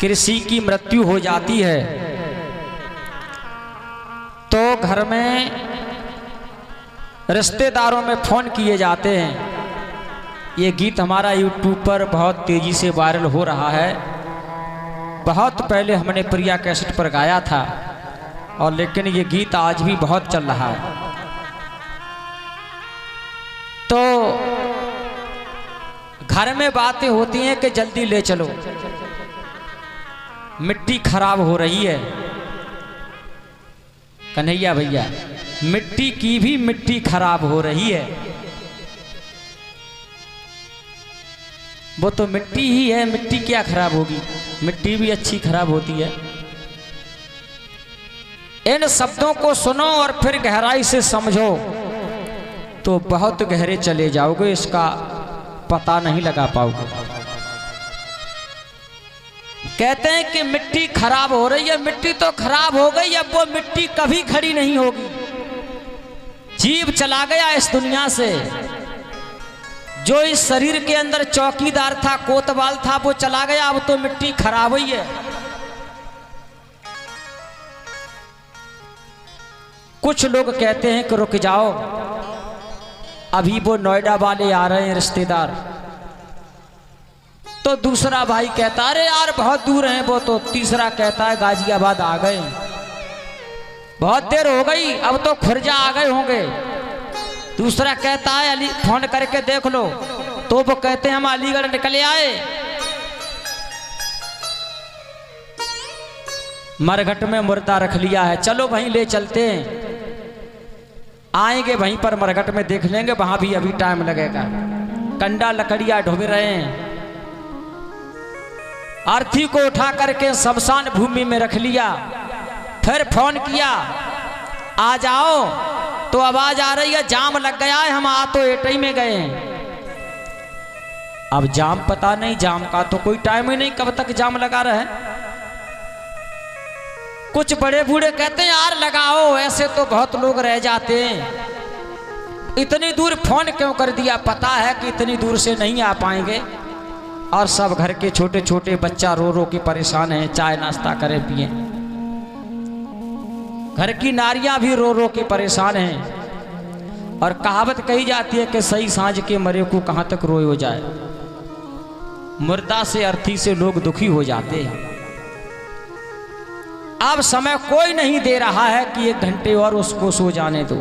किसी की मृत्यु हो जाती है तो घर में रिश्तेदारों में फोन किए जाते हैं। ये गीत हमारा यूट्यूब पर बहुत तेजी से वायरल हो रहा है। बहुत पहले हमने प्रिया कैसेट पर गाया था और लेकिन ये गीत आज भी बहुत चल रहा है। तो घर में बातें होती हैं कि जल्दी ले चलो, मिट्टी खराब हो रही है। कन्हैया भैया, मिट्टी की भी मिट्टी खराब हो रही है। वो तो मिट्टी ही है, मिट्टी क्या खराब होगी, मिट्टी भी अच्छी खराब होती है। इन शब्दों को सुनो और फिर गहराई से समझो तो बहुत गहरे चले जाओगे, इसका पता नहीं लगा पाओगे। कहते हैं कि मिट्टी खराब हो रही है, मिट्टी तो खराब हो गई, अब वो मिट्टी कभी खड़ी नहीं होगी। जीव चला गया इस दुनिया से, जो इस शरीर के अंदर चौकीदार था, कोतवाल था, वो चला गया। अब तो मिट्टी खराब हुई है। कुछ लोग कहते हैं कि रुक जाओ, अभी वो नोएडा वाले आ रहे हैं रिश्तेदार। तो दूसरा भाई कहता अरे यार बहुत दूर हैं वो तो। तीसरा कहता है गाजियाबाद आ गए, बहुत देर हो गई, अब तो खुर्जा आ गए होंगे। दूसरा कहता है अली फोन करके देख लो, तो वो कहते हैं हम अलीगढ़ निकले आए। मरघट में मुर्दा रख लिया है, चलो वहीं ले चलते हैं। आएंगे वहीं पर मरघट में देख लेंगे, वहां भी अभी टाइम लगेगा। कंडा लकड़ियां ढोब रहे हैं। अर्थी को उठा करके शमशान भूमि में रख लिया। फिर फोन किया आ जाओ, तो आवाज आ रही है जाम लग गया है, हम आ तो एटई में गए हैं। अब जाम पता नहीं, जाम का तो कोई टाइम ही नहीं, कब तक जाम लगा रहे। कुछ बड़े बूढ़े कहते हैं यार लगाओ, ऐसे तो बहुत लोग रह जाते हैं। इतनी दूर फोन क्यों कर दिया, पता है कि इतनी दूर से नहीं आ पाएंगे। और सब घर के छोटे छोटे बच्चा रो रो के परेशान हैं, चाय नाश्ता करे पिए। घर की नारियां भी रो रो के परेशान हैं। और कहावत कही जाती है कि सही सांझ के मरे को कहां तक रोए हो जाए। मुर्दा से अर्थी से लोग दुखी हो जाते हैं। अब समय कोई नहीं दे रहा है कि 1 घंटे और उसको सो जाने दो।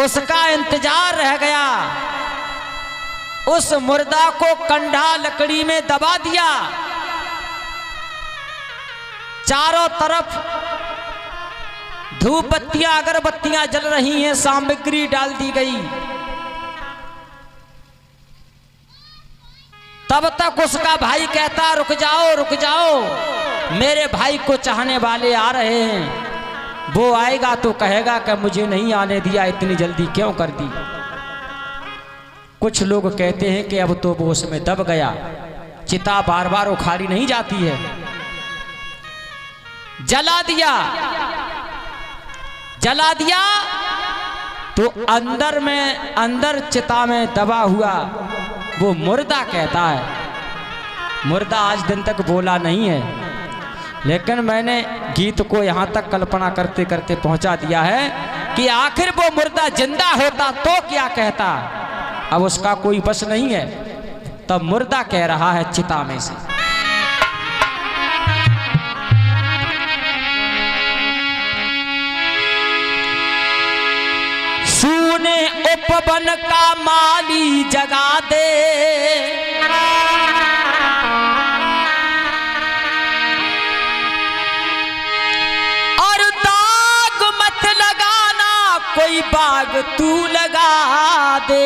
उसका इंतजार रह गया। उस मुर्दा को कंडा लकड़ी में दबा दिया। चारों तरफ धूप बत्तियां अगरबत्तियां जल रही हैं, सामग्री डाल दी गई। तब तक उसका भाई कहता रुक जाओ रुक जाओ, मेरे भाई को चाहने वाले आ रहे हैं। वो आएगा तो कहेगा कि मुझे नहीं आने दिया, इतनी जल्दी क्यों कर दी। कुछ लोग कहते हैं कि अब तो वो उसमें दब गया, चिता बार बार उखाड़ी नहीं जाती है। जला दिया, जला दिया तो अंदर चिता में दबा हुआ वो मुर्दा कहता है। मुर्दा आज दिन तक बोला नहीं है, लेकिन मैंने गीत को यहां तक कल्पना करते करते पहुंचा दिया है कि आखिर वो मुर्दा जिंदा होता तो क्या कहता। अब उसका कोई बस नहीं है, तब मुर्दा कह रहा है चिता में से, सूने उपवन का माली जगा दे, और दाग मत लगाना, कोई बाग तू लगा दे।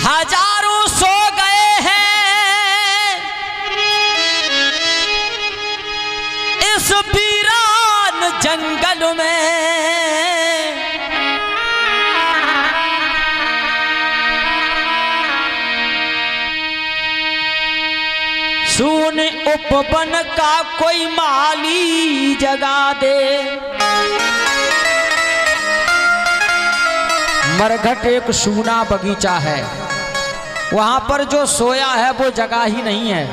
हजारों सो गए हैं इस वीरान जंगल में, सुन उपवन का कोई माली जगा दे। मरघट एक सूना बगीचा है, वहां पर जो सोया है वो जगह ही नहीं है।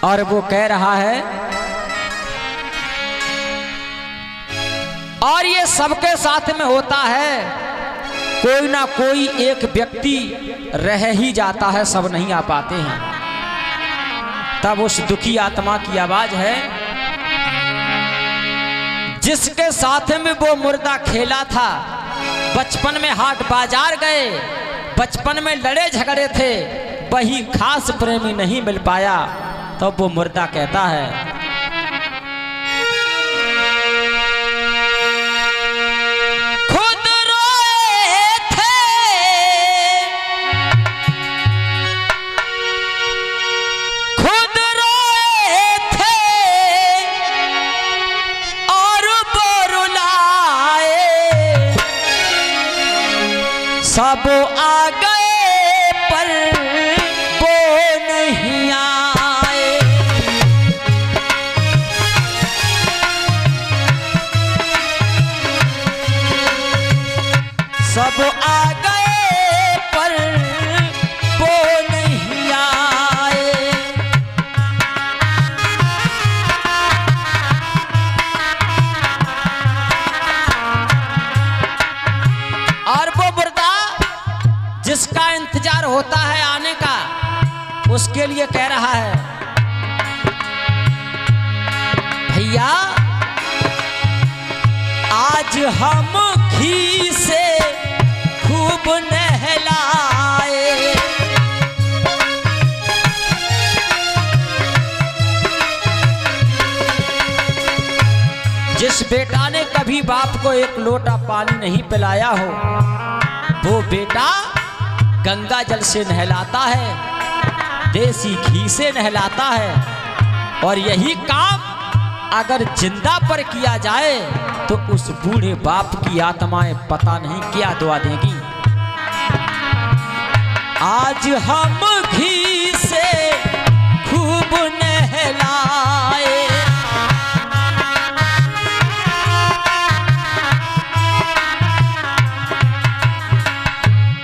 और वो कह रहा है, और ये सबके साथ में होता है, कोई ना कोई एक व्यक्ति रह ही जाता है, सब नहीं आ पाते हैं। तब उस दुखी आत्मा की आवाज है, जिसके साथ में वो मुर्दा खेला था, बचपन में हाट बाजार गए, बचपन में लड़े झगड़े थे, वही खास प्रेमी नहीं मिल पाया। तो वो मुर्दा कहता है, खुद रोए थे, खुद रोए थे और वो रुलाए, सब आ गए पर वो नहीं आए। सब आ गए पर वो नहीं आए। और वो मुर्दा जिसका इंतजार होता है आने का, उसके लिए कह रहा है, भैया आज हम घी से खूब नहलाए, जिस बेटा ने कभी बाप को एक लोटा पानी नहीं पिलाया हो, वो बेटा गंगा जल से नहलाता है, देसी घी से नहलाता है। और यही काम अगर जिंदा पर किया जाए तो उस बूढ़े बाप की आत्माएं पता नहीं क्या दुआ देगी। आज हम घी से खूब नहलाए,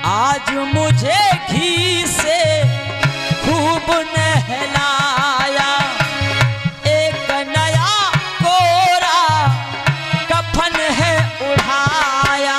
आज मुझे घी से खूब नहलाया, एक नया कोरा कफन है उड़ाया।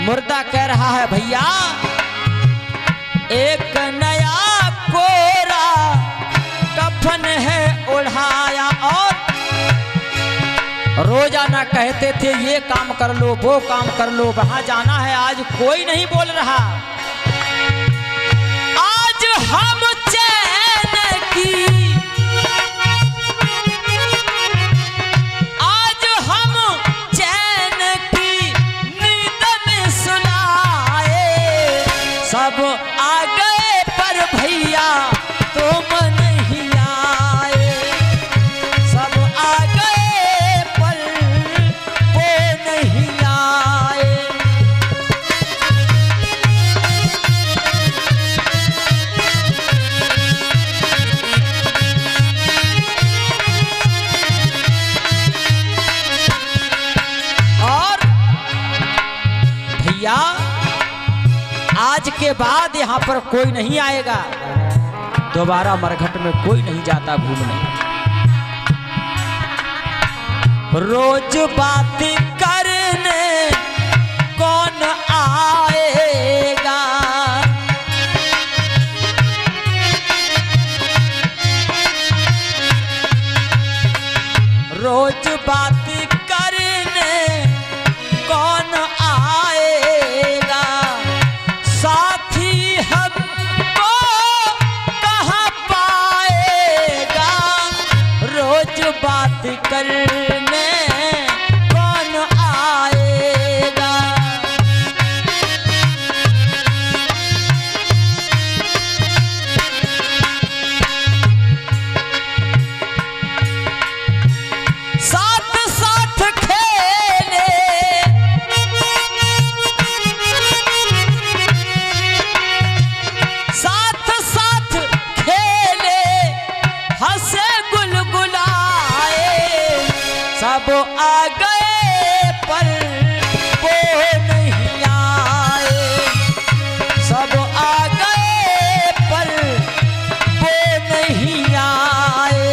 मुर्दा कह रहा है, भैया एक नया कोरा कफन है ओढ़ाया। और रोजाना कहते थे ये काम कर लो, वो काम कर लो, वहां जाना है, आज कोई नहीं बोल रहा। आज हम चैन की, आज हम चैन की नींद में सुलाए, सब आ गए पर भैया तुम नहीं आए, सब आ गए पर वो नहीं आए। और भैया आज के बाद यहाँ पर कोई नहीं आएगा, दोबारा मरघट में कोई नहीं जाता घूमने। रोज बात करने कौन आएगा, रोज बात करने कौन आएगा, साथी हमको करने कौन आएगा। साथ साथ खेले साथ साथ खेले हंसे गुलगुलाए, सब आ गए पर वो नहीं आए, सब आ गए पर वो नहीं आए।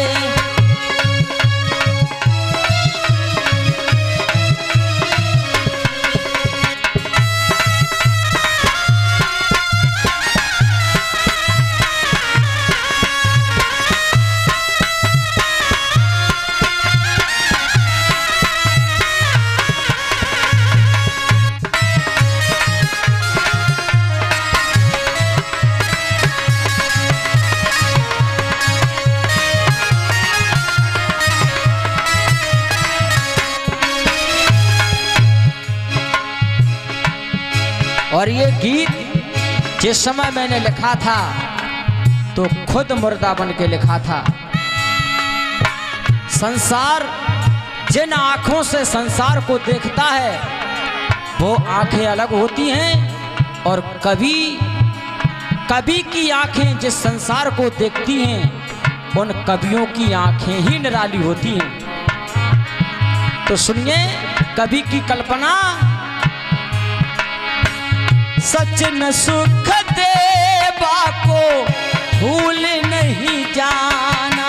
और ये गीत जिस समय मैंने लिखा था तो खुद मुर्दा बन के लिखा था। संसार जिन आंखों से संसार को देखता है वो आंखें अलग होती हैं, और कवि की आंखें जिस संसार को देखती हैं उन कवियों की आंखें ही निराली होती हैं। तो सुनिए कवि की कल्पना। सच न सुख देवा को भूल नहीं जाना,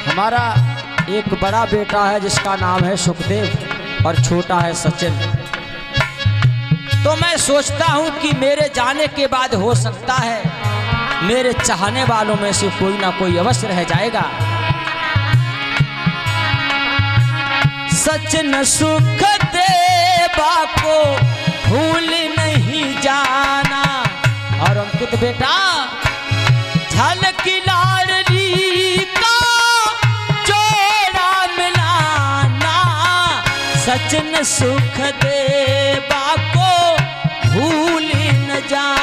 हमारा एक बड़ा बेटा है जिसका नाम है सुखदेव और छोटा है सचिन। तो मैं सोचता हूं कि मेरे जाने के बाद हो सकता है मेरे चाहने वालों में से कोई ना कोई अवश्य रह जाएगा। सच न सुख देवा को भूल नहीं जाना। और अंकित बेटा झलकी लाडली का जोड़ा मिलाना, सच न सुख देवा को भूल न जाना।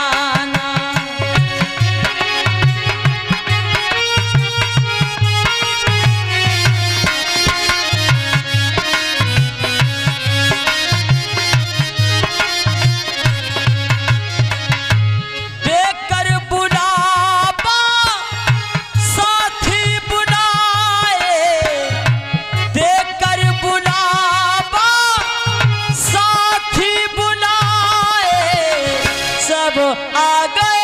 आ गए